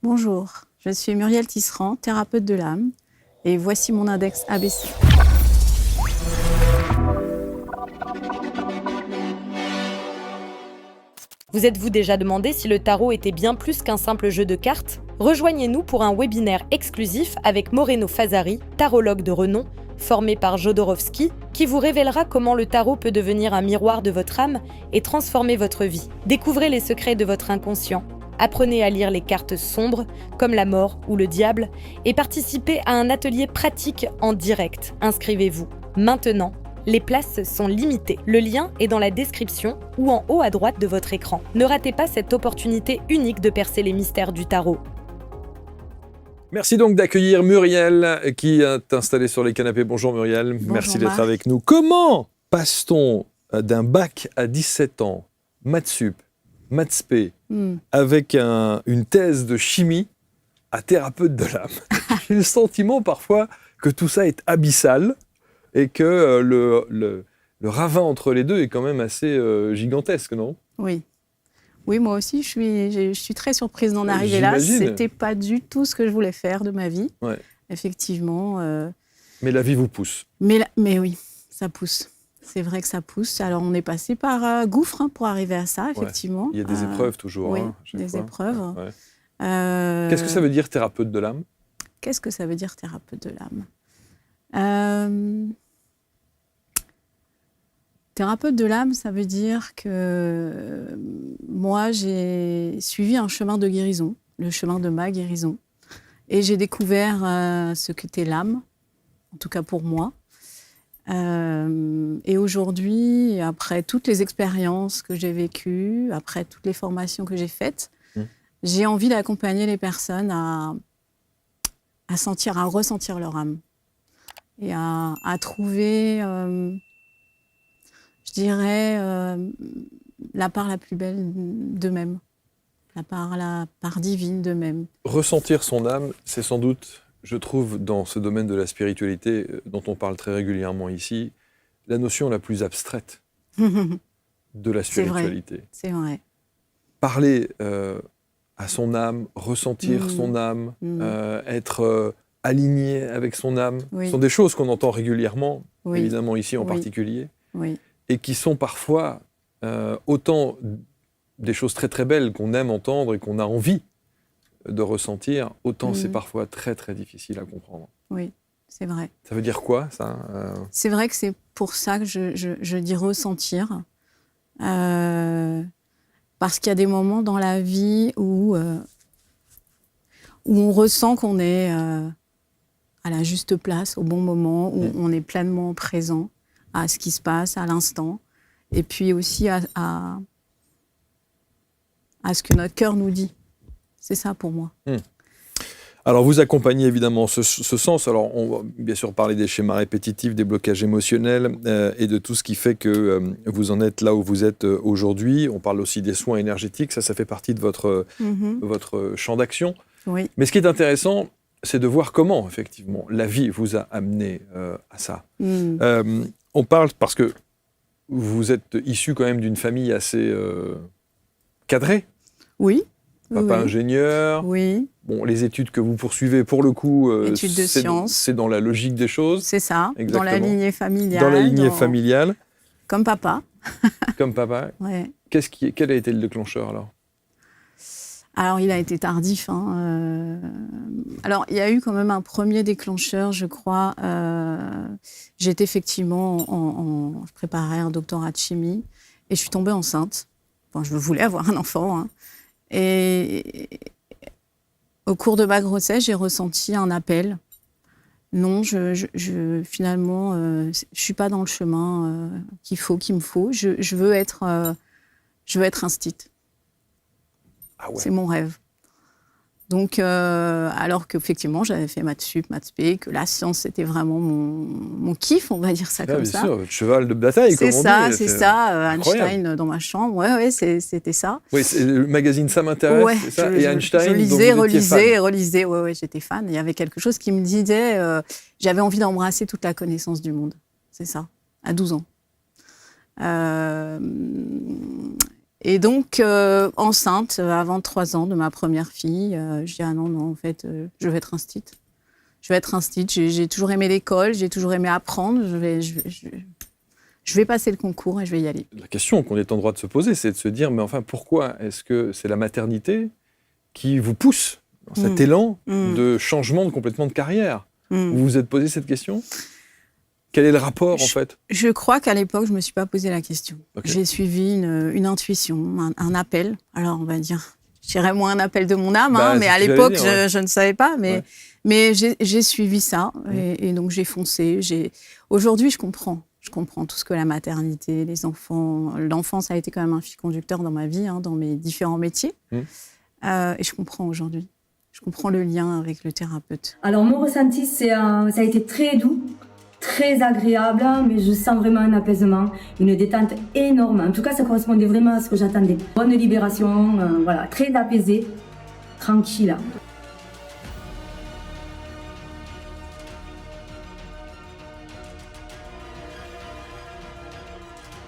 Bonjour, je suis Muriel Tisserand, thérapeute de l'âme, et voici mon index ABC. Vous êtes-vous déjà demandé si le tarot était bien plus qu'un simple jeu de cartes ? Rejoignez-nous pour un webinaire exclusif avec Moreno Fazzari, tarologue de renom, formé par Jodorowsky, qui vous révélera comment le tarot peut devenir un miroir de votre âme et transformer votre vie. Découvrez les secrets de votre inconscient, apprenez à lire les cartes sombres, comme la mort ou le diable, et participez à un atelier pratique en direct. Inscrivez-vous maintenant. Les places sont limitées. Le lien est dans la description ou en haut à droite de votre écran. Ne ratez pas cette opportunité unique de percer les mystères du tarot. Merci donc d'accueillir Muriel qui est installée sur les canapés. Bonjour Muriel, Bonjour merci d'être Marc. avec nous. Comment passe-t-on d'un bac à 17 ans, maths sup, maths spé, avec une thèse de chimie à thérapeute de l'âme? J'ai le sentiment parfois que tout ça est abyssal et que le ravin entre les deux est quand même assez gigantesque, non? Oui. Oui, moi aussi, je suis très surprise d'en arriver là. J'imagine. C'était pas du tout ce que je voulais faire de ma vie, Ouais. effectivement. Mais la vie vous pousse. Mais oui, ça pousse. C'est vrai que ça pousse. Alors, on est passé par gouffre pour arriver à ça, effectivement. Il y a des épreuves toujours. Oui, à chaque des fois. épreuves. Ouais. Qu'est-ce Qu'est-ce que ça veut dire thérapeute de l'âme? Qu'est-ce que ça veut dire thérapeute de l'âme? Thérapeute de l'âme, ça veut dire que moi, j'ai suivi un chemin de guérison, le chemin de ma guérison. Et j'ai découvert ce qu'était l'âme, en tout cas pour moi. Et aujourd'hui, après toutes les expériences que j'ai vécues, après toutes les formations que j'ai faites, j'ai envie d'accompagner les personnes à ressentir leur âme. Et à trouver... je dirais, la part la plus belle d'eux-mêmes, la part divine d'eux-mêmes. Ressentir son âme, c'est sans doute, je trouve, dans ce domaine de la spiritualité, dont on parle très régulièrement ici, la notion la plus abstraite de la spiritualité. C'est vrai. Parler à son âme, ressentir son âme, être aligné avec son âme, ce sont des choses qu'on entend régulièrement, évidemment ici en particulier. Oui. Et qui sont parfois autant des choses très très belles qu'on aime entendre et qu'on a envie de ressentir, autant c'est parfois très très difficile à comprendre. Oui, c'est vrai. Ça veut dire quoi, ça? C'est vrai que c'est pour ça que je dis ressentir. Parce qu'il y a des moments dans la vie où on ressent qu'on est à la juste place, au bon moment, où on est pleinement présent à ce qui se passe à l'instant, et puis aussi à ce que notre cœur nous dit. C'est ça pour moi. Alors vous accompagnez évidemment ce sens. Alors on va bien sûr parler des schémas répétitifs, des blocages émotionnels et de tout ce qui fait que vous en êtes là où vous êtes aujourd'hui. On parle aussi des soins énergétiques, ça fait partie de votre champ d'action. Oui. Mais ce qui est intéressant, c'est de voir comment effectivement la vie vous a amené à ça. On parle parce que vous êtes issu quand même d'une famille assez cadrée. Oui. Papa ingénieur. Oui. Bon, les études que vous poursuivez, pour le coup, études de sciences. C'est dans la logique des choses. C'est ça, exactement. Dans la lignée familiale. Dans la lignée familiale. Comme papa. Comme papa. Ouais. Quel a été le déclencheur alors? Alors, il a été tardif. Alors, il y a eu quand même un premier déclencheur, je crois. J'étais effectivement je préparais un doctorat de chimie et je suis tombée enceinte. Bon, je voulais avoir un enfant. Et au cours de ma grossesse, j'ai ressenti un appel. Non, finalement, je suis pas dans le chemin qu'il me faut. Je veux être instite. Ah ouais. C'est mon rêve. Donc, alors qu'effectivement, j'avais fait maths sup, maths spé, que la science, c'était vraiment mon kiff, on va dire ça comme ça. Bien sûr, votre cheval de bataille, comme on dit. C'est ça, Einstein dans ma chambre, ouais, c'était ça. Oui, le magazine Ça m'intéresse, ouais, c'est ça. Et Einstein, je lisais, relisais, ouais, j'étais fan. Il y avait quelque chose qui me disait, j'avais envie d'embrasser toute la connaissance du monde. C'est ça, à 12 ans. Et donc, enceinte, avant 3 ans de ma première fille, je dis, ah non, en fait, je vais être instite. Je vais être instite. J'ai toujours aimé l'école, j'ai toujours aimé apprendre. Je vais passer le concours et je vais y aller. La question qu'on est en droit de se poser, c'est de se dire, mais enfin, pourquoi est-ce que c'est la maternité qui vous pousse dans cet élan de changement complètement de carrière? Vous vous êtes posé cette question? Quel est le rapport, en fait? Je crois qu'à l'époque, je ne me suis pas posé la question. Okay. J'ai suivi une intuition, un appel. Alors, on va dire, je dirais moins un appel de mon âme, mais à l'époque, je ne savais pas. Mais j'ai suivi ça et donc j'ai foncé. Aujourd'hui, je comprends. Je comprends tout ce que la maternité, les enfants... L'enfance a été quand même un fil conducteur dans ma vie, dans mes différents métiers. Et je comprends aujourd'hui. Je comprends le lien avec le thérapeute. Alors, mon ressenti, ça a été très doux, très agréable, mais je sens vraiment un apaisement, une détente énorme. En tout cas, ça correspondait vraiment à ce que j'attendais. Bonne libération, voilà, très apaisée, tranquille.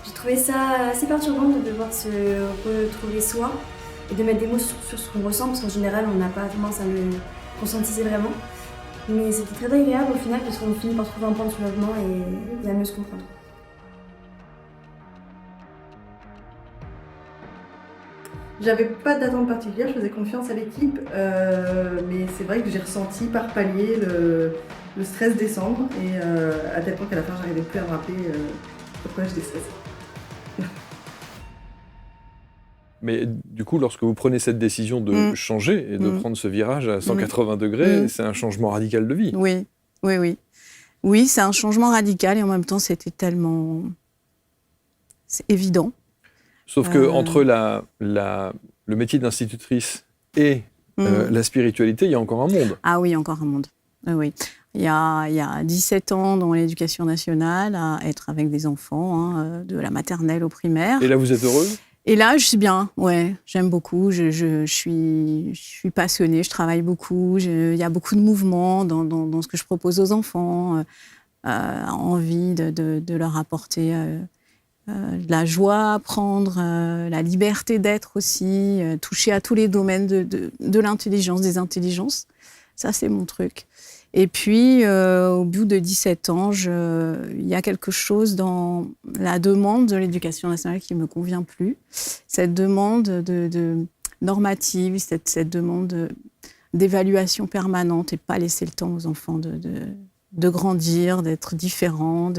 J'ai trouvé ça assez perturbant de devoir se retrouver soi et de mettre des mots sur ce qu'on ressent, parce qu'en général, on n'a pas tendance à le conscientiser vraiment. Mais c'était très agréable au final, parce qu'on finit par trouver un point de soulèvement et à mieux se comprendre. J'avais pas d'attente particulière, je faisais confiance à l'équipe, mais c'est vrai que j'ai ressenti par palier le stress descendre, et à tel point qu'à la fin, j'arrivais plus à me rappeler pourquoi j'étais stressée. Mais du coup, lorsque vous prenez cette décision de changer et de prendre ce virage à 180 degrés, c'est un changement radical de vie. Oui. Oui, c'est un changement radical et en même temps, c'était tellement... C'est évident. Sauf que entre le métier d'institutrice et la spiritualité, il y a encore un monde. Ah oui, encore un monde. Oui. Il y a 17 ans dans l'éducation nationale, à être avec des enfants, de la maternelle au primaire. Et là, vous êtes heureuse ? Et là, je suis bien, ouais, j'aime beaucoup, je suis passionnée, je travaille beaucoup, il y a beaucoup de mouvements dans ce que je propose aux enfants, envie de leur apporter de la joie à apprendre, la liberté d'être aussi, toucher à tous les domaines de l'intelligence, des intelligences. Ça, c'est mon truc. Et puis, au bout de 17 ans, il y a quelque chose dans la demande de l'éducation nationale qui ne me convient plus. Cette demande normative, cette demande d'évaluation permanente et pas laisser le temps aux enfants de grandir, d'être différents,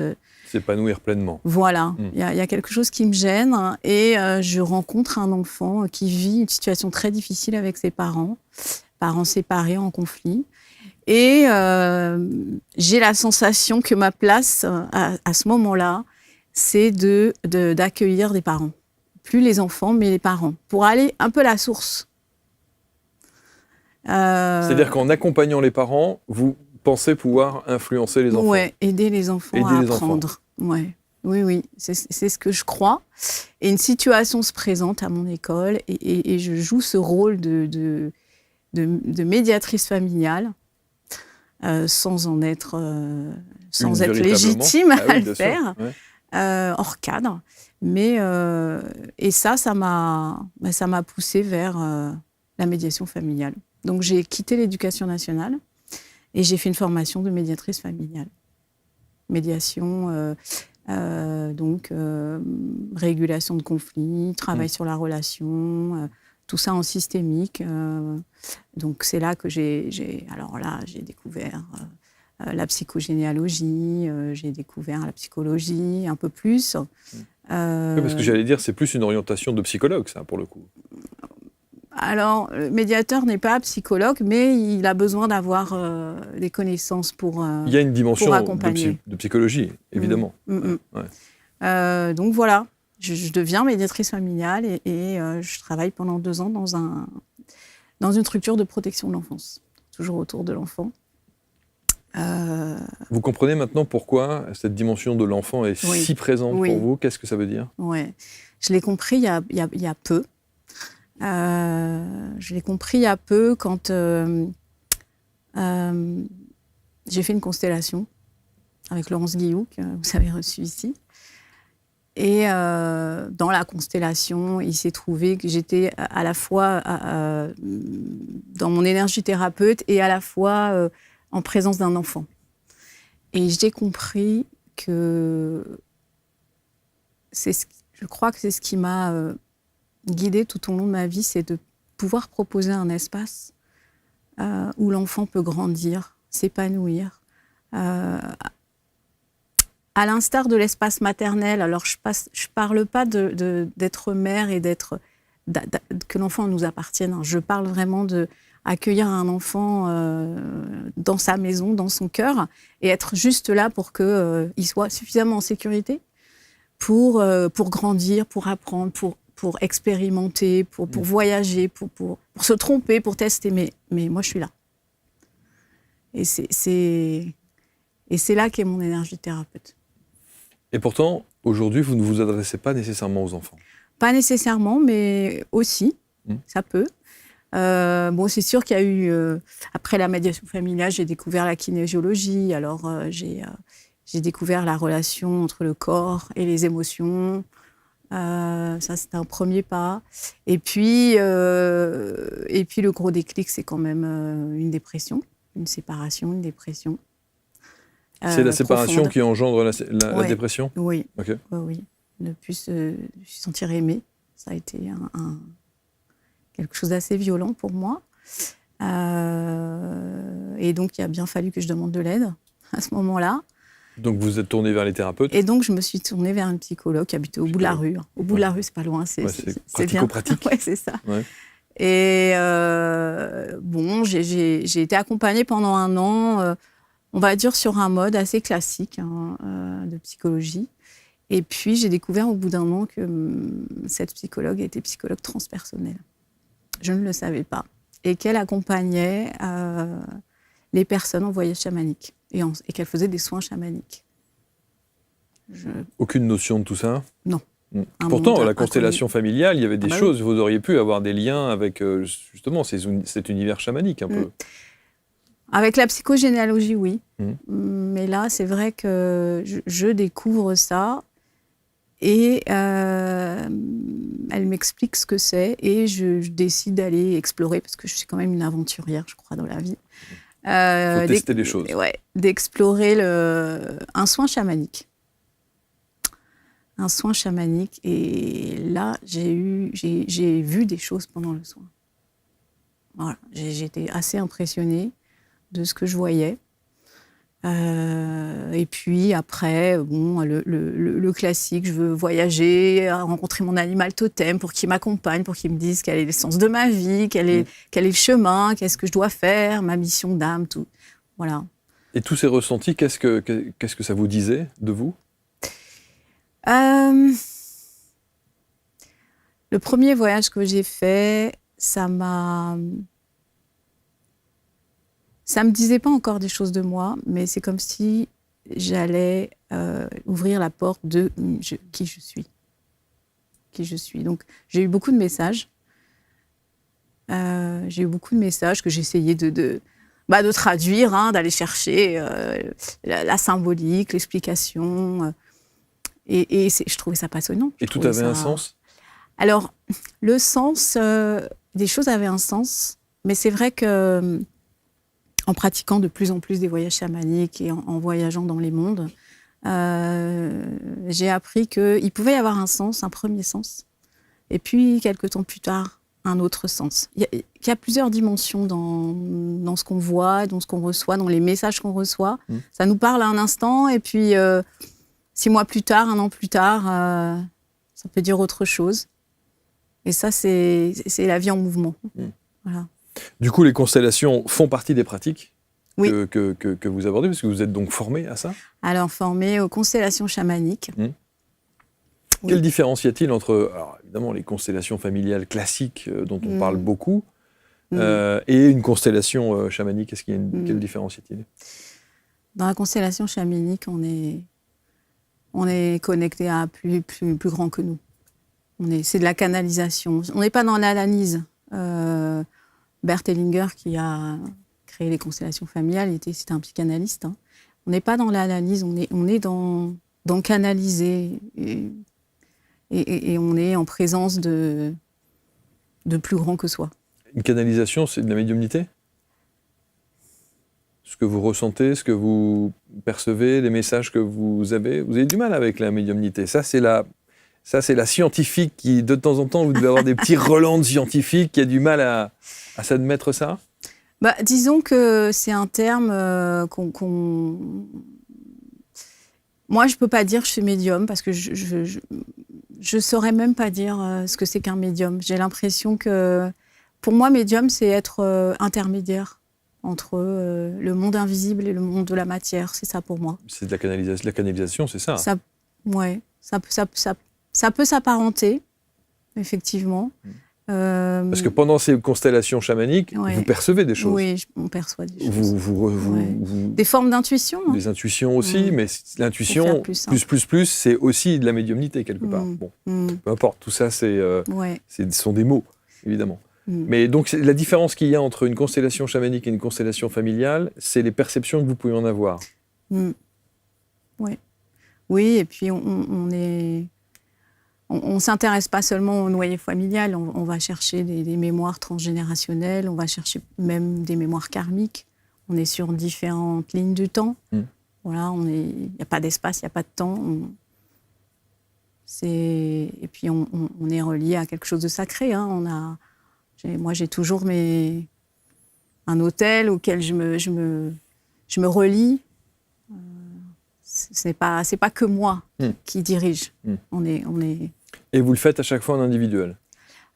s'épanouir pleinement. Voilà, il y a quelque chose qui me gêne et je rencontre un enfant qui vit une situation très difficile avec ses parents séparés, en conflit. Et j'ai la sensation que ma place, à ce moment-là, c'est d'accueillir des parents. Plus les enfants, mais les parents. Pour aller un peu à la source. C'est-à-dire qu'en accompagnant les parents, vous pensez pouvoir influencer les enfants. Oui, aider les enfants à apprendre. Ouais. Oui, c'est ce que je crois. Et une situation se présente à mon école et je joue ce rôle de médiatrice familiale. Sans être légitime à le faire, hors cadre. Mais, et ça m'a poussée vers la médiation familiale. Donc j'ai quitté l'éducation nationale et j'ai fait une formation de médiatrice familiale. Médiation, régulation de conflits, travail sur la relation... tout ça en systémique. Donc, c'est là que j'ai découvert la psychogénéalogie, j'ai découvert la psychologie un peu plus. Oui, parce que j'allais dire, c'est plus une orientation de psychologue, ça, pour le coup. Alors, le médiateur n'est pas psychologue, mais il a besoin d'avoir des connaissances pour accompagner. Il y a une dimension de psychologie, évidemment. Ouais. Donc, voilà. Je deviens médiatrice familiale et je travaille pendant 2 ans dans une structure de protection de l'enfance, toujours autour de l'enfant. Vous comprenez maintenant pourquoi cette dimension de l'enfant est si présente pour vous? Qu'est-ce que ça veut dire? Oui, je l'ai compris il y a peu. Je l'ai compris il y a peu quand j'ai fait une constellation avec Laurence Guillou, que vous avez reçue ici. Et dans la constellation, il s'est trouvé que j'étais à la fois dans mon énergie thérapeute et à la fois en présence d'un enfant. Et j'ai compris que je crois que c'est ce qui m'a guidée tout au long de ma vie, c'est de pouvoir proposer un espace où l'enfant peut grandir, s'épanouir. À l'instar de l'espace maternel, alors je parle pas d'être mère et que l'enfant nous appartienne. Je parle vraiment d'accueillir un enfant dans sa maison, dans son cœur, et être juste là pour qu'il soit suffisamment en sécurité pour grandir, pour apprendre, pour expérimenter, pour voyager, pour se tromper, pour tester. Mais moi, je suis là. Et c'est là qu'est mon énergie thérapeute. Et pourtant, aujourd'hui, vous ne vous adressez pas nécessairement aux enfants. Pas nécessairement, mais aussi, ça peut. Bon, c'est sûr qu'il y a eu, après la médiation familiale, j'ai découvert la kinésiologie. Alors, j'ai découvert la relation entre le corps et les émotions. Ça, c'était un premier pas. Et puis le gros déclic, c'est quand même une dépression, une séparation, une dépression. C'est la séparation profonde. qui engendre la dépression ? Oui. Okay. Oui. Ne plus se sentir aimé, ça a été quelque chose d'assez violent pour moi. Et donc, il a bien fallu que je demande de l'aide à ce moment-là. Donc, vous êtes tournée vers les thérapeutes ? Et donc, je me suis tournée vers un psychologue qui habitait au bout de la rue. Au bout de la rue, c'est pas loin. C'est pratico-pratique. Ouais, c'est ça. Ouais. Et bon, j'ai été accompagnée pendant 1 an, on va dire sur un mode assez classique de psychologie. Et puis, j'ai découvert au bout d'1 an que cette psychologue était psychologue transpersonnelle. Je ne le savais pas. Et qu'elle accompagnait les personnes en voyage chamanique. Et qu'elle faisait des soins chamaniques. Aucune notion de tout ça ? Non. Pourtant, la constellation familiale, il y avait des choses, oui. vous auriez pu avoir des liens avec justement cet univers chamanique un peu. Avec la psychogénéalogie, oui. Mais là, c'est vrai que je découvre ça et elle m'explique ce que c'est et je décide d'aller explorer parce que je suis quand même une aventurière, je crois, dans la vie. Faut tester des choses. Ouais, d'explorer un soin chamanique. Un soin chamanique. Et là, j'ai vu des choses pendant le soin. Voilà, j'étais assez impressionnée de ce que je voyais. Et puis après, bon, le classique, je veux voyager, rencontrer mon animal totem pour qu'il m'accompagne, pour qu'il me dise quel est le sens de ma vie, quel est le chemin, qu'est-ce que je dois faire, ma mission d'âme, tout. Voilà. Et tous ces ressentis, qu'est-ce que ça vous disait de vous ? Le premier voyage que j'ai fait, ça me disait pas encore des choses de moi, mais c'est comme si j'allais ouvrir la porte de qui je suis. Qui je suis. Donc, j'ai eu beaucoup de messages. Que j'essayais de traduire, d'aller chercher la symbolique, l'explication. Et je trouvais ça passionnant. Et tout avait un sens ? Alors, le sens, des choses avaient un sens, mais c'est vrai que en pratiquant de plus en plus des voyages chamaniques et en voyageant dans les mondes, j'ai appris qu'il pouvait y avoir un sens, un premier sens, et puis, quelques temps plus tard, un autre sens. Il y a plusieurs dimensions dans ce qu'on voit, dans ce qu'on reçoit, dans les messages qu'on reçoit. Ça nous parle à un instant, et puis 6 mois plus tard, 1 an plus tard, ça peut dire autre chose. Et ça, c'est la vie en mouvement. Voilà. Du coup, les constellations font partie des pratiques que vous abordez, parce que vous êtes donc formée à ça ? Alors, formée aux constellations chamaniques. Quelle différence y a-t-il entre, alors, évidemment, les constellations familiales classiques dont on parle beaucoup, et une constellation chamanique ? Est-ce qu'il y a quelle différence y a-t-il ? Dans la constellation chamanique, on est connecté à plus grand que nous. C'est de la canalisation. On n'est pas dans l'analyse. Bert Hellinger, qui a créé les constellations familiales, c'était un psychanalyste. On n'est pas dans l'analyse, on est dans canaliser. et on est en présence de plus grand que soi. Une canalisation, c'est de la médiumnité ? Ce que vous ressentez, ce que vous percevez, les messages que vous avez du mal avec la médiumnité. Ça, c'est la scientifique qui, de temps en temps, vous devez avoir des petits relents de scientifique qui a du mal à s'admettre ça ? Disons que c'est un terme Moi, je ne peux pas dire que je suis médium parce que je ne saurais même pas dire ce que c'est qu'un médium. J'ai l'impression que, pour moi, médium, c'est être intermédiaire entre le monde invisible et le monde de la matière. C'est ça pour moi. C'est de la canalisation. La canalisation, c'est ça. Oui, ça peut s'apparenter, effectivement. Parce que pendant ces constellations chamaniques, vous percevez des choses. Oui, on perçoit des choses. Des formes d'intuition. Des intuitions aussi, mais l'intuition, plus, c'est aussi de la médiumnité quelque part. Bon, peu importe, tout ça, ce sont des mots, évidemment. Mais donc, la différence qu'il y a entre une constellation chamanique et une constellation familiale, c'est les perceptions que vous pouvez en avoir. Oui, et puis on ne s'intéresse pas seulement au noyau familial, on va chercher des mémoires transgénérationnelles, on va chercher même des mémoires karmiques. On est sur différentes lignes du temps. Voilà, il n'y a pas d'espace, il n'y a pas de temps. Et puis on est relié à quelque chose de sacré. Moi, j'ai toujours un autel auquel je me relie. C'est pas que moi qui dirige. On est... Et vous le faites à chaque fois en individuel ?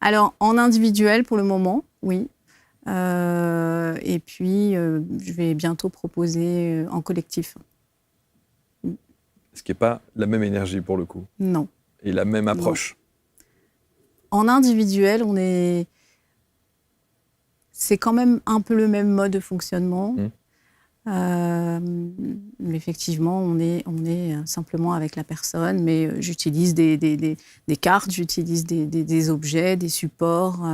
Alors, en individuel pour le moment, oui. Et puis, je vais bientôt proposer en collectif. Ce qui n'est pas la même énergie pour le coup ? Non. Et la même approche ? Non. En individuel, c'est quand même un peu le même mode de fonctionnement. Mais effectivement, on est simplement avec la personne, mais j'utilise des cartes, j'utilise des objets, des supports.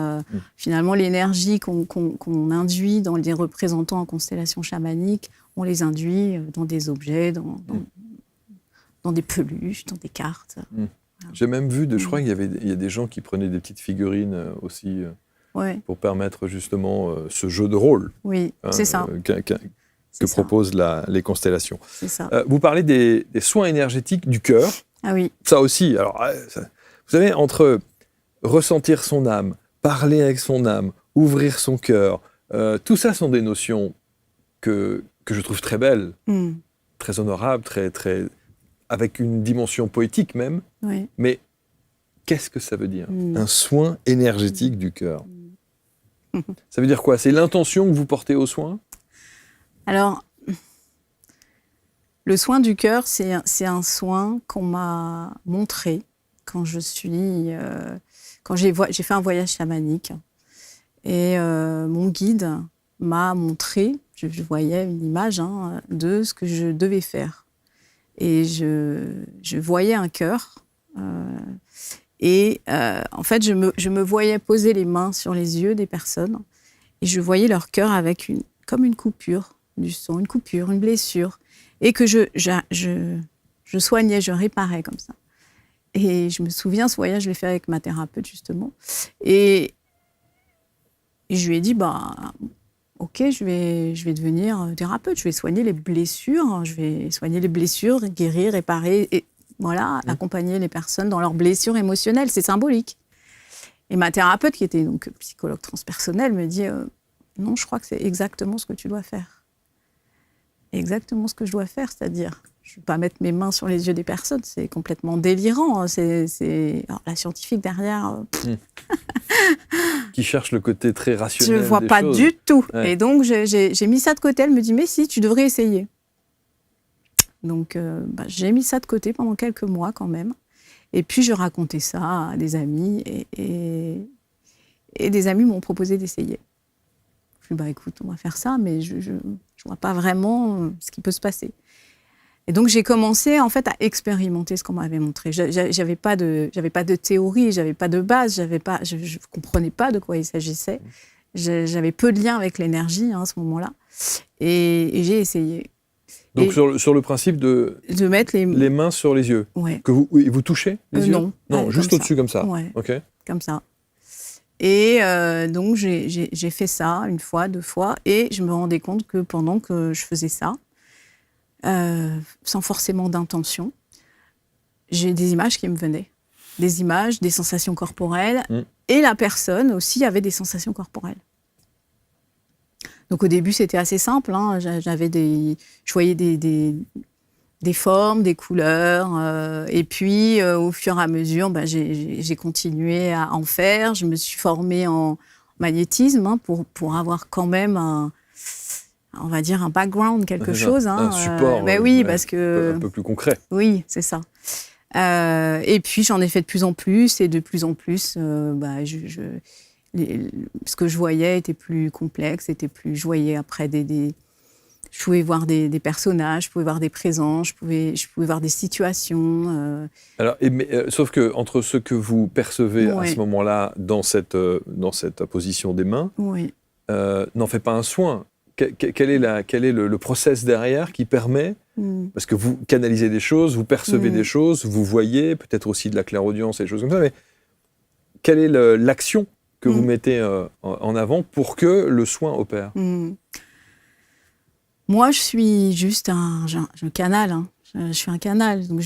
Finalement, l'énergie qu'on induit dans les représentants en constellation chamanique, on les induit dans des objets, dans des peluches, dans des cartes. Voilà. J'ai même vu, je crois qu'il y a des gens qui prenaient des petites figurines aussi pour permettre justement ce jeu de rôle. Oui, c'est ça. Que proposent les constellations. C'est ça. Vous parlez des soins énergétiques du cœur. Ah oui. Ça aussi. Alors, vous savez, entre ressentir son âme, parler avec son âme, ouvrir son cœur, tout ça sont des notions que je trouve très belles, très honorables, très, avec une dimension poétique même. Oui. Mais qu'est-ce que ça veut dire, un soin énergétique du cœur? Ça veut dire quoi? C'est l'intention que vous portez au soin? Alors, le soin du cœur, c'est un soin qu'on m'a montré quand j'ai fait un voyage chamanique. Et mon guide m'a montré, je voyais une image de ce que je devais faire. Et je voyais un cœur. En fait, je me voyais poser les mains sur les yeux des personnes. Et je voyais leur cœur avec comme une coupure du sang, une coupure, une blessure. Et que je soignais, je réparais comme ça. Et je me souviens, ce voyage, je l'ai fait avec ma thérapeute, justement. Et je lui ai dit, ok, je vais devenir thérapeute, je vais soigner les blessures, guérir, réparer, et voilà, accompagner les personnes dans leurs blessures émotionnelles, c'est symbolique. Et ma thérapeute, qui était donc psychologue transpersonnelle, me dit, non, je crois que c'est exactement ce que tu dois faire. Exactement ce que je dois faire, c'est-à-dire, je ne vais pas mettre mes mains sur les yeux des personnes, c'est complètement délirant. Alors, la scientifique derrière... Qui cherche le côté très rationnel. Je ne vois pas du tout. Ouais. Et donc, j'ai mis ça de côté. Elle me dit, mais si, tu devrais essayer. Donc, j'ai mis ça de côté pendant quelques mois quand même. Et puis, je racontais ça à des amis. Et des amis m'ont proposé d'essayer. Je lui ai dit, écoute, on va faire ça, mais je ne vois pas vraiment ce qui peut se passer. Et donc, j'ai commencé, en fait, à expérimenter ce qu'on m'avait montré. J'avais pas de théorie, j'avais pas de base, je comprenais pas de quoi il s'agissait. J'avais peu de lien avec l'énergie à ce moment-là. Et j'ai essayé. Donc Et sur le principe de de mettre les mains sur les yeux, Ouais, que vous touchez les yeux? non. Non, juste Comme au-dessus comme ça. Ouais, Ok. comme ça. Et donc, j'ai fait ça une fois, 2 fois, et je me rendais compte que pendant que je faisais ça, sans forcément d'intention, j'ai des images qui me venaient. Des images, des sensations corporelles, et la personne aussi avait des sensations corporelles. Donc au début, c'était assez simple, hein. Je voyais des formes, des couleurs, et puis au fur et à mesure, j'ai continué à en faire. Je me suis formée en magnétisme, hein, pour avoir quand même on va dire un background, quelque chose. Un support. Oui, parce que... Un peu plus concret. Oui, c'est ça. Et puis j'en ai fait de plus en plus, et de plus en plus, ce que je voyais était plus complexe, je voyais après je pouvais voir des personnages, je pouvais voir des présences, je pouvais voir des situations. Alors, sauf que entre ce que vous percevez à ce moment-là dans cette position des mains, n'en fait pas un soin. Quel est le process derrière qui permet, parce que vous canalisez des choses, vous percevez des choses, vous voyez peut-être aussi de la clairaudience et des choses comme ça, mais quelle est l'action que vous mettez en avant pour que le soin opère? Moi, je suis juste un canal. Hein. Je suis un canal. Donc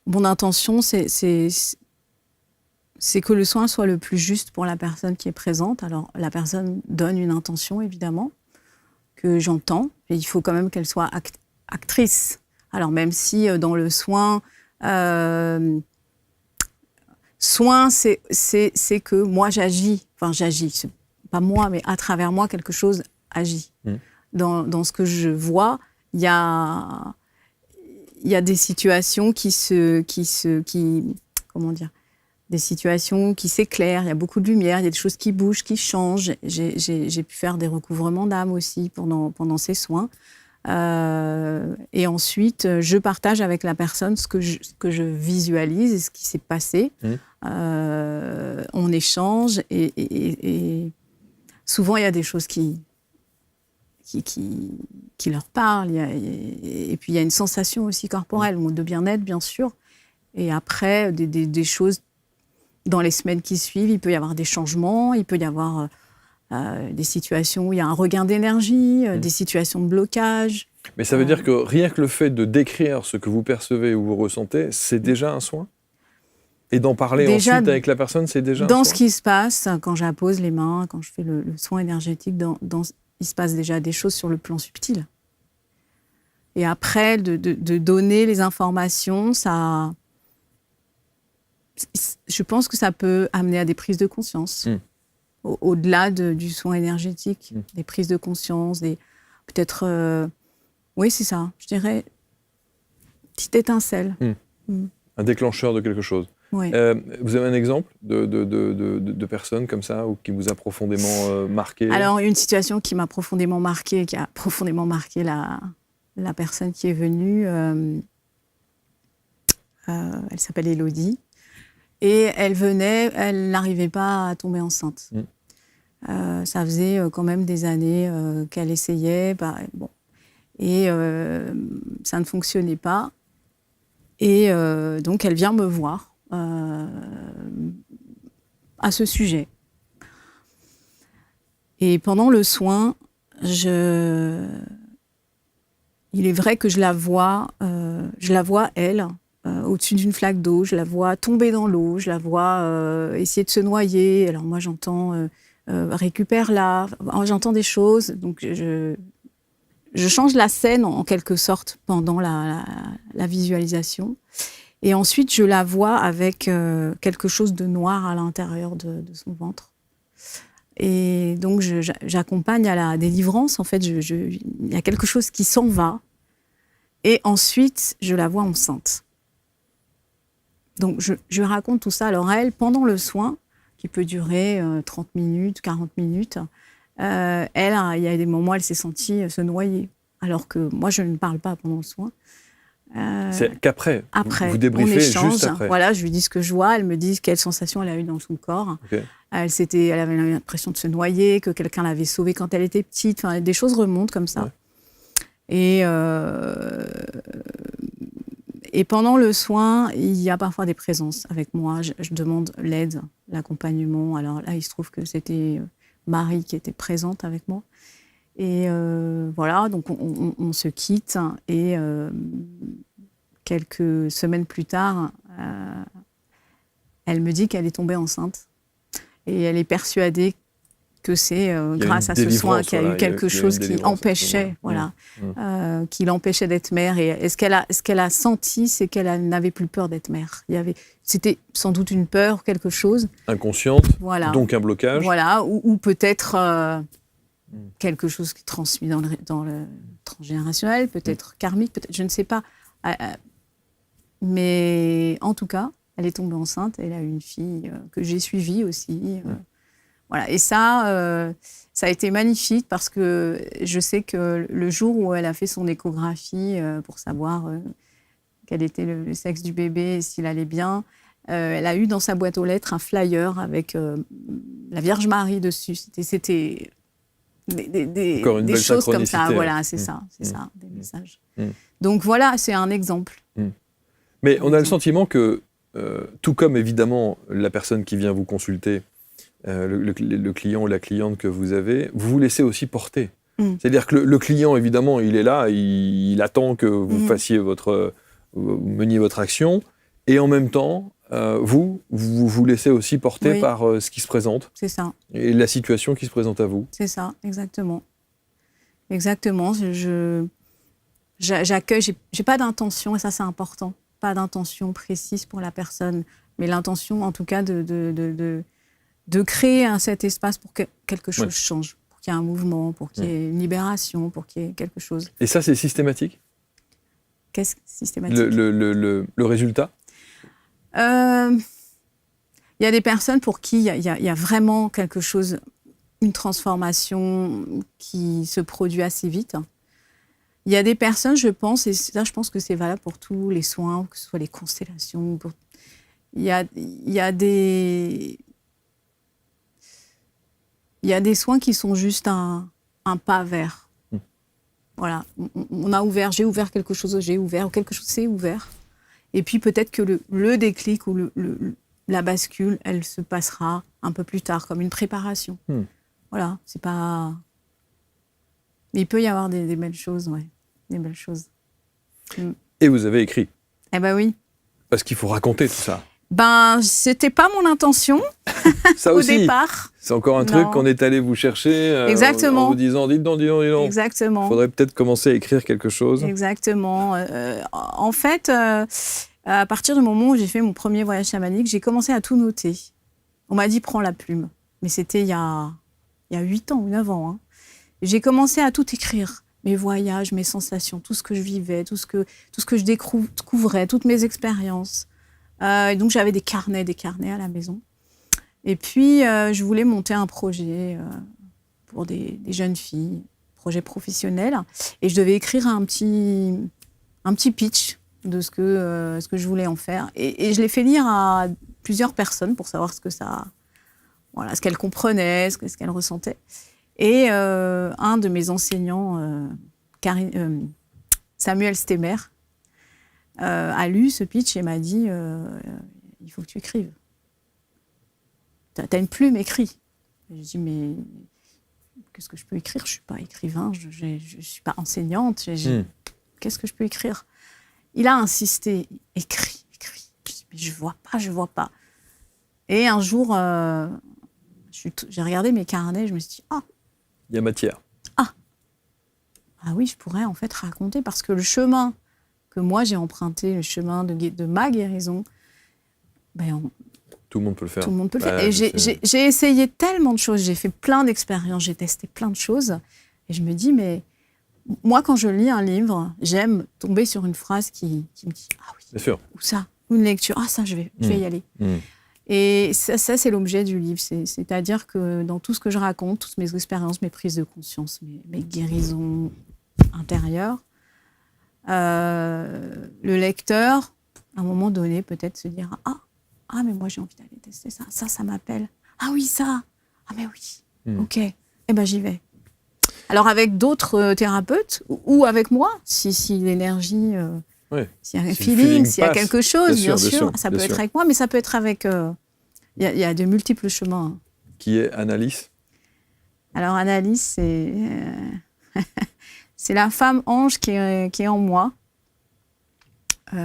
mon intention, c'est que le soin soit le plus juste pour la personne qui est présente. Alors, la personne donne une intention, évidemment, que j'entends. Et il faut quand même qu'elle soit actrice. Alors, même si dans le soin... Soin, c'est que moi, j'agis. Enfin, j'agis. C'est pas moi, mais à travers moi, quelque chose agit. Dans ce que je vois, il y a des situations comment dire, des situations qui s'éclairent, il y a beaucoup de lumière, il y a des choses qui bougent, qui changent. J'ai pu faire des recouvrements d'âme aussi pendant ces soins. Et ensuite, je partage avec la personne ce que je visualise et ce qui s'est passé. On échange et souvent, il y a des choses qui leur parlent. Et puis, il y a une sensation aussi corporelle, de bien-être, bien sûr. Et après, des choses, dans les semaines qui suivent, il peut y avoir des changements, il peut y avoir des situations où il y a un regain d'énergie, des situations de blocage. Mais ça veut dire que rien que le fait de décrire ce que vous percevez ou vous ressentez, c'est déjà un soin? Et d'en parler ensuite avec la personne, c'est déjà un soin? Dans ce qui se passe, quand j'appose les mains, quand je fais le soin énergétique, il se passe déjà des choses sur le plan subtil. Et après, de donner les informations, je pense que ça peut amener à des prises de conscience. Au-delà du soin énergétique, des prises de conscience, peut-être... oui, c'est ça, je dirais, petite étincelle. Un déclencheur de quelque chose. Oui. Vous avez un exemple de personne comme ça, ou qui vous a profondément marqué? Alors, une situation qui m'a profondément marquée, qui a profondément marqué la personne qui est venue, elle s'appelle Élodie, et elle n'arrivait pas à tomber enceinte. Ça faisait quand même des années qu'elle essayait, et ça ne fonctionnait pas. Et donc, elle vient me voir à ce sujet. Et pendant le soin, il est vrai que je la vois elle, au-dessus d'une flaque d'eau, je la vois tomber dans l'eau, je la vois essayer de se noyer. Alors moi, j'entends récupère-la, j'entends des choses, donc je change la scène en quelque sorte pendant la visualisation. Et ensuite, je la vois avec quelque chose de noir à l'intérieur de son ventre. Et donc, j'accompagne à la délivrance. En fait, il y a quelque chose qui s'en va. Et ensuite, je la vois enceinte. Donc, je raconte tout ça. Alors, elle, pendant le soin, qui peut durer 30 minutes, 40 minutes, il y a des moments où elle s'est sentie se noyer. Alors que moi, je ne parle pas pendant le soin. C'est qu'après, vous on débriefez échange. juste après. Voilà, je lui dis ce que je vois, elle me dit quelle sensation elle a eue dans son corps. Okay. Elle avait l'impression de se noyer, que quelqu'un l'avait sauvée quand elle était petite. Enfin, des choses remontent comme ça. Et pendant le soin, il y a parfois des présences avec moi. Je demande l'aide, l'accompagnement. Alors là, il se trouve que c'était Marie qui était présente avec moi. Et voilà, donc on se quitte. Et quelques semaines plus tard, elle me dit qu'elle est tombée enceinte. Et elle est persuadée que c'est grâce à ce soin qu'il y a eu quelque chose qui empêchait, qui l'empêchait d'être mère. Et ce qu'elle a senti, c'est qu'elle n'avait plus peur d'être mère. C'était sans doute une peur, quelque chose. Inconsciente, donc un blocage. Voilà, ou peut-être quelque chose qui est transmis dans le transgénérationnel, peut-être karmique, peut-être, je ne sais pas. Mais en tout cas, elle est tombée enceinte. Elle a eu une fille que j'ai suivie aussi. Voilà. Et ça a été magnifique parce que je sais que le jour où elle a fait son échographie pour savoir quel était le sexe du bébé et s'il allait bien, elle a eu dans sa boîte aux lettres un flyer avec la Vierge Marie dessus. C'était des choses comme ça. Voilà, c'est ça, des messages. Donc voilà, c'est un exemple. Mais on a le sentiment que, tout comme évidemment la personne qui vient vous consulter, le client ou la cliente que vous avez, vous vous laissez aussi porter. C'est-à-dire que le client, évidemment, il est là, il attend que vous fassiez vous meniez votre action, et en même temps, vous laissez aussi porter par ce qui se présente. C'est ça. Et la situation qui se présente à vous. C'est ça, exactement. Exactement. J'accueille, j'ai pas d'intention, et ça c'est important, pas d'intention précise pour la personne, mais l'intention en tout cas de créer cet espace pour que quelque chose change, pour qu'il y ait un mouvement, pour qu'il y ait une libération, pour qu'il y ait quelque chose. Et ça, c'est systématique ? Qu'est-ce que systématique ? Le résultat ? Il y a des personnes pour qui il y a vraiment quelque chose, une transformation qui se produit assez vite. Il y a des personnes, je pense, et ça, je pense que c'est valable pour tous les soins, que ce soit les constellations. Il y a des soins qui sont juste un pas vers. Voilà, on a ouvert, j'ai ouvert quelque chose, ou quelque chose s'est ouvert. Et puis peut-être que le déclic ou la bascule, elle se passera un peu plus tard, comme une préparation. Voilà, c'est pas... Mais il peut y avoir des belles choses, des belles choses. Et vous avez écrit ? Eh ben oui. Parce qu'il faut raconter tout ça. C'était pas mon intention ça au aussi, départ. C'est encore un truc qu'on est allé vous chercher Exactement. En vous disant, dites donc. Exactement. Il faudrait peut-être commencer à écrire quelque chose. Exactement. En fait, à partir du moment où j'ai fait mon premier voyage chamanique, j'ai commencé à tout noter. On m'a dit, prends la plume. Mais c'était il y a 8 ans ou 9 ans. Hein. J'ai commencé à tout écrire. Mes voyages, mes sensations, tout ce que je vivais, tout ce que je découvrais, toutes mes expériences. Et donc, j'avais des carnets à la maison. Et puis, je voulais monter un projet pour des jeunes filles, projet professionnel. Et je devais écrire un petit pitch de ce que je voulais en faire. Et je l'ai fait lire à plusieurs personnes pour savoir ce qu'elles comprenaient, ce qu'elles ressentaient. Et un de mes enseignants, Samuel Stemmer, a lu ce pitch et m'a dit il faut que tu écrives. T'as une plume, écris. J'ai dit mais qu'est-ce que je peux écrire ? Je suis pas écrivain, je suis pas enseignante. Qu'est-ce que je peux écrire ? Il a insisté, écris. Je dis mais je vois pas. Et un jour, j'ai regardé mes carnets, je me suis dit il y a matière. Ah oui, je pourrais en fait raconter parce que le chemin que moi j'ai emprunté, le chemin de ma guérison, tout le monde peut le faire. Tout le monde peut le faire. Et j'ai essayé tellement de choses, j'ai fait plein d'expériences, j'ai testé plein de choses. Et je me dis, mais moi, quand je lis un livre, j'aime tomber sur une phrase qui me dit « Ah oui, bien sûr. Ou ça, ou une lecture, ah ça, je vais y aller. Et ça, c'est l'objet du livre. C'est-à-dire que dans tout ce que je raconte, toutes mes expériences, mes prises de conscience, mes guérisons intérieures, le lecteur, à un moment donné, peut-être se dira « Ah, mais moi, j'ai envie d'aller tester ça. Ça m'appelle. Ah oui, ça. Ah, mais oui. Ok. Eh ben, j'y vais. » Alors avec d'autres thérapeutes ou avec moi, si l'énergie, s'il y a un feeling, s'il y a quelque chose, bien sûr, ça peut être avec moi, mais ça peut être avec... Il y a de multiples chemins. Qui est Annalise? Alors Annalise, c'est la femme ange qui est en moi. Il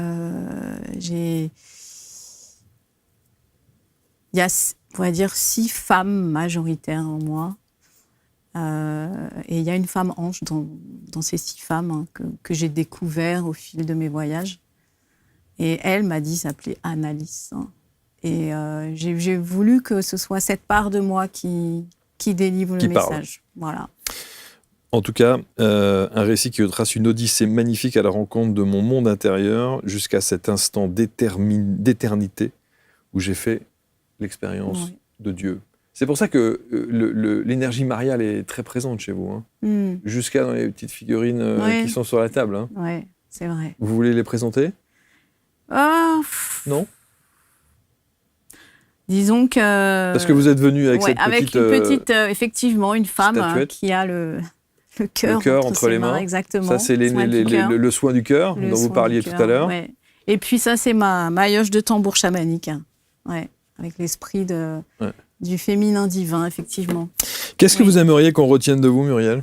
y a, on va dire, 6 femmes majoritaires en moi. Et il y a une femme ange dans ces 6 femmes que j'ai découvert au fil de mes voyages. Et elle m'a dit s'appeler Annalise. Et j'ai voulu que ce soit cette part de moi qui délivre le message. Voilà. En tout cas, un récit qui trace une odyssée magnifique à la rencontre de mon monde intérieur jusqu'à cet instant d'éternité où j'ai fait l'expérience de Dieu. C'est pour ça que l'énergie mariale est très présente chez vous, hein. Jusqu'à dans les petites figurines qui sont sur la table. Hein. Oui, c'est vrai. Vous voulez les présenter? Non? Disons que... Parce que vous êtes venu avec cette petite... effectivement, une femme qui a le cœur entre les mains. Exactement. Ça, c'est le soin du cœur dont vous parliez tout à l'heure. Ouais. Et puis ça, c'est ma maillotche de tambour chamanique. Hein. Ouais. Avec l'esprit du féminin divin, effectivement. Qu'est-ce que vous aimeriez qu'on retienne de vous, Muriel?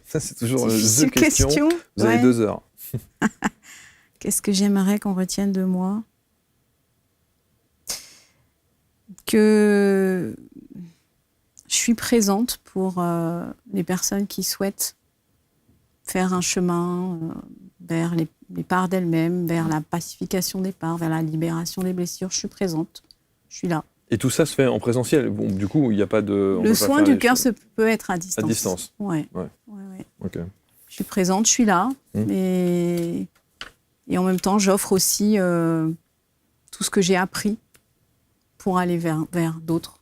Ça, c'est toujours deux questions. Vous avez 2 heures. Qu'est-ce que j'aimerais qu'on retienne de moi? Que je suis présente pour les personnes qui souhaitent faire un chemin vers les parts d'elles-mêmes, vers la pacification des parts, vers la libération des blessures. Je suis présente, je suis là. Et tout ça se fait en présentiel? Bon, du coup, il n'y a pas de... Le soin du cœur peut être à distance. À distance? Ouais. Okay. Je suis présente, je suis là. Et en même temps, j'offre aussi tout ce que j'ai appris pour aller vers d'autres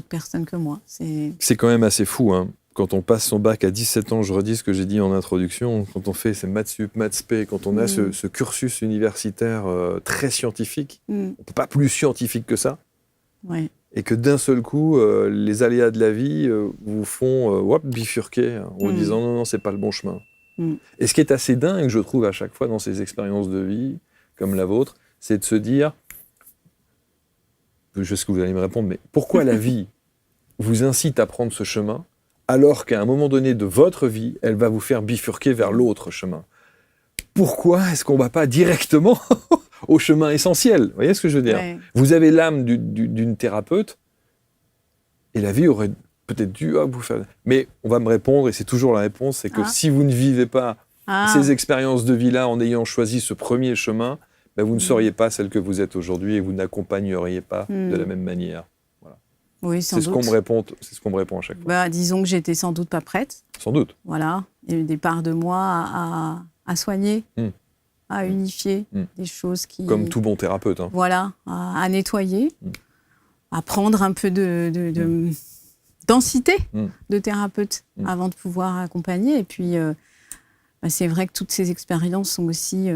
personnes que moi. C'est quand même assez fou, hein. Quand on passe son bac à 17 ans, je redis ce que j'ai dit en introduction, quand on fait ces maths sup, maths spé, quand on a ce cursus universitaire très scientifique, on ne peut pas plus scientifique que ça, et que d'un seul coup, les aléas de la vie vous font bifurquer en vous disant non, c'est pas le bon chemin. Et ce qui est assez dingue, je trouve, à chaque fois dans ces expériences de vie, comme la vôtre, c'est de se dire, je sais ce que vous allez me répondre, mais pourquoi la vie vous incite à prendre ce chemin alors qu'à un moment donné de votre vie, elle va vous faire bifurquer vers l'autre chemin? Pourquoi est-ce qu'on ne va pas directement au chemin essentiel? Vous voyez ce que je veux dire? Vous avez l'âme d'une thérapeute, et la vie aurait peut-être dû vous faire... Mais on va me répondre, et c'est toujours la réponse, c'est que si vous ne vivez pas ces expériences de vie-là en ayant choisi ce premier chemin, vous ne seriez pas celle que vous êtes aujourd'hui et vous n'accompagneriez pas de la même manière. Oui, sans doute. C'est ce qu'on me répond à chaque fois. Disons que j'étais sans doute pas prête. Sans doute. Voilà. Il y a eu des parts de moi à soigner, à unifier des choses qui... Comme tout bon thérapeute. Hein. Voilà, à nettoyer, à prendre un peu de densité de thérapeute avant de pouvoir accompagner. Et puis, c'est vrai que toutes ces expériences sont aussi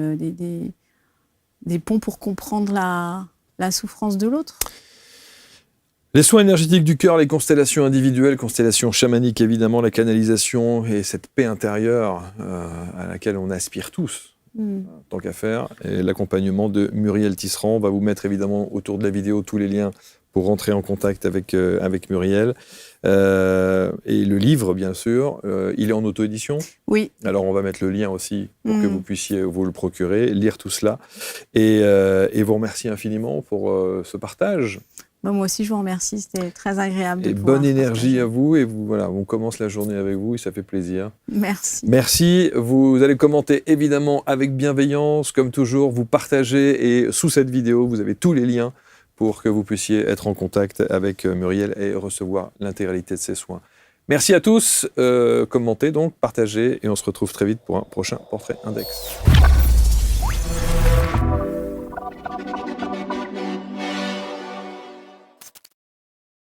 des ponts pour comprendre la souffrance de l'autre. Les soins énergétiques du cœur, les constellations individuelles, constellations chamaniques évidemment, la canalisation et cette paix intérieure à laquelle on aspire tous, tant qu'à faire. Et l'accompagnement de Muriel Tisserand. On va vous mettre évidemment autour de la vidéo tous les liens pour rentrer en contact avec Muriel. Et le livre, bien sûr, il est en auto-édition. Oui. Alors on va mettre le lien aussi pour que vous puissiez vous le procurer, lire tout cela. Et vous remercier infiniment pour ce partage. Moi aussi, je vous remercie. C'était très agréable. Et bonne énergie à vous. Et voilà, on commence la journée avec vous et ça fait plaisir. Merci. Merci. Vous allez commenter évidemment avec bienveillance, comme toujours. Vous partagez et sous cette vidéo, vous avez tous les liens pour que vous puissiez être en contact avec Muriel et recevoir l'intégralité de ses soins. Merci à tous. Commentez donc, partagez et on se retrouve très vite pour un prochain Portrait Index.